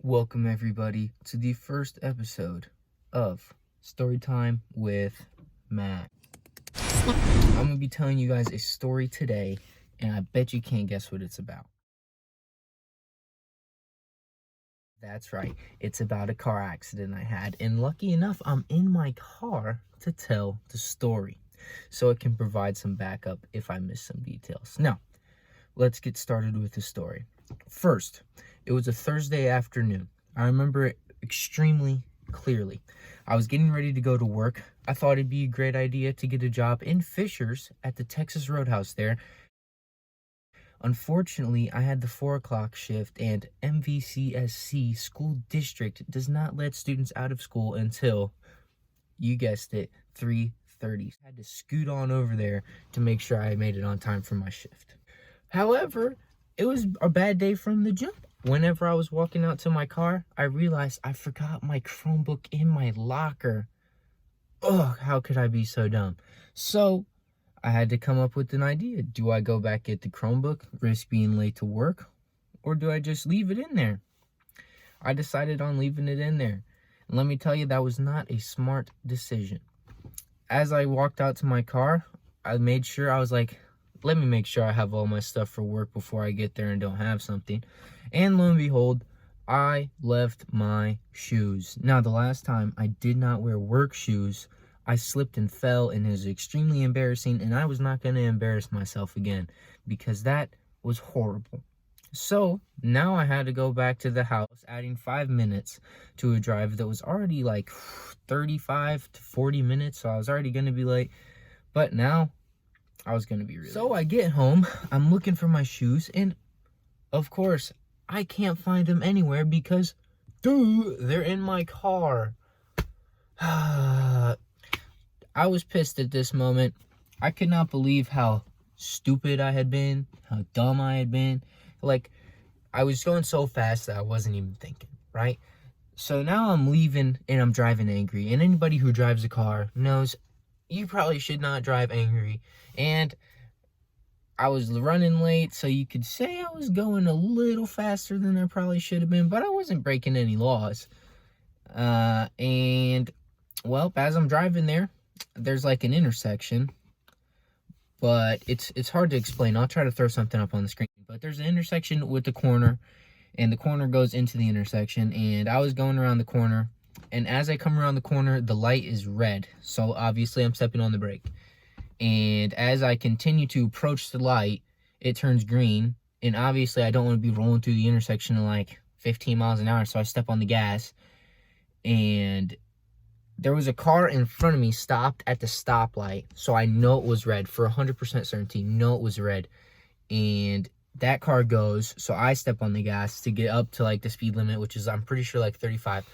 Welcome everybody to the first episode of Storytime with Matt. I'm going to be telling you guys a story today, and I bet you can't guess what it's about. That's right, it's about a car accident I had, and lucky enough, I'm in my car to tell the story, so it can provide some backup if I miss some details. Now, let's get started with the story. First, it was a Thursday afternoon. I remember it extremely clearly. I was getting ready to go to work. I thought it'd be a great idea to get a job in Fishers at the Texas Roadhouse there. Unfortunately, I had the 4 o'clock shift, and MVCSC school district does not let students out of school until, you guessed it, 3:30. I had to scoot on over there to make sure I made it on time for my shift. However, it was a bad day from the jump. Whenever I was walking out to my car, I realized I forgot my Chromebook in my locker. Ugh, how could I be so dumb? So, I had to come up with an idea. Do I go back get the Chromebook, risk being late to work, or do I just leave it in there? I decided on leaving it in there. And let me tell you, that was not a smart decision. As I walked out to my car, I made sure, I was like, let me make sure I have all my stuff for work before I get there and don't have something. And lo and behold, I left my shoes. Now, the last time I did not wear work shoes, I slipped and fell, and it was extremely embarrassing, and I was not going to embarrass myself again because that was horrible. So now I had to go back to the house, adding 5 minutes to a drive that was already like 35 to 40 minutes, so I was already going to be late. But now I was going to be really late. I get home, I'm looking for my shoes, and of course, I can't find them anywhere because, they're in my car. I was pissed at this moment. I could not believe how stupid I had been, how dumb I had been. Like, I was going so fast that I wasn't even thinking, right? So now I'm leaving and I'm driving angry. And anybody who drives a car knows you probably should not drive angry. And I was running late, so you could say I was going a little faster than I probably should have been, but I wasn't breaking any laws. And, well, as I'm driving there, there's like an intersection, but it's hard to explain. I'll try to throw something up on the screen. But there's an intersection with the corner, and the corner goes into the intersection, and I was going around the corner, and as I come around the corner, the light is red, so obviously I'm stepping on the brake. And as I continue to approach the light, it turns green, and obviously I don't want to be rolling through the intersection at like 15 miles an hour, so I step on the gas, and there was a car in front of me stopped at the stoplight, so I know it was red. For 100% certainty, know it was red. And that car goes, so I step on the gas to get up to like the speed limit, which is, I'm pretty sure, like 35.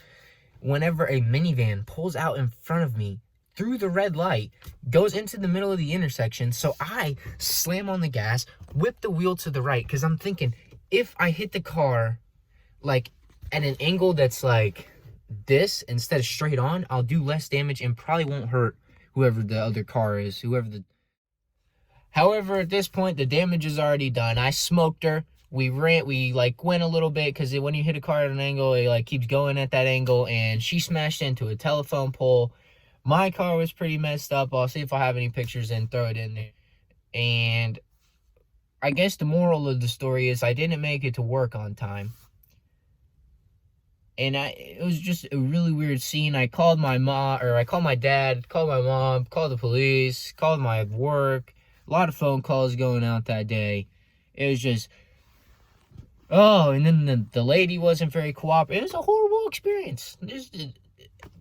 Whenever a minivan pulls out in front of me through the red light, goes into the middle of the intersection, so I slam on the gas, whip the wheel to the right, because I'm thinking, if I hit the car like at an angle that's like this instead of straight on, I'll do less damage and probably won't hurt whoever the other car is, However, at this point, the damage is already done. I smoked her. We went a little bit, because when you hit a car at an angle, it like keeps going at that angle, and she smashed into a telephone pole. My car was pretty messed up. I'll see if I have any pictures and throw it in there. And I guess the moral of the story is I didn't make it to work on time. And it was just a really weird scene. I called my dad, called my mom, called the police, called my work. A lot of phone calls going out that day. It was just, and then the lady wasn't very cooperative. It was a horrible experience. Just a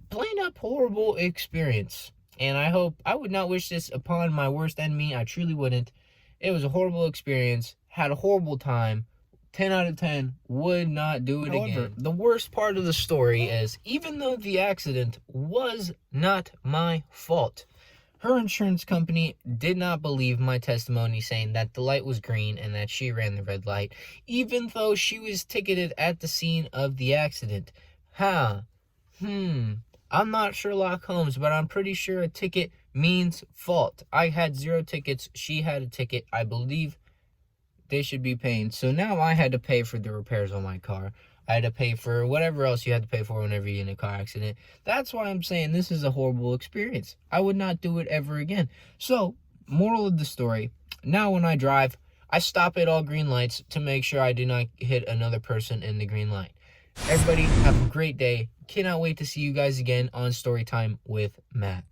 plain up horrible experience. And I would not wish this upon my worst enemy. I truly wouldn't. It was a horrible experience. Had a horrible time. 10 out of 10, would not do it again. The worst part of the story is, even though the accident was not my fault, her insurance company did not believe my testimony saying that the light was green and that she ran the red light, even though she was ticketed at the scene of the accident. I'm not Sherlock Holmes, but I'm pretty sure a ticket means fault. I had 0 tickets. She had a ticket. I believe they should be paying. So now I had to pay for the repairs on my car. I had to pay for whatever else you had to pay for whenever you're in a car accident. That's why I'm saying this is a horrible experience. I would not do it ever again. So, moral of the story, now when I drive, I stop at all green lights to make sure I do not hit another person in the green light. Everybody have a great day. Cannot wait to see you guys again on Storytime with Matt.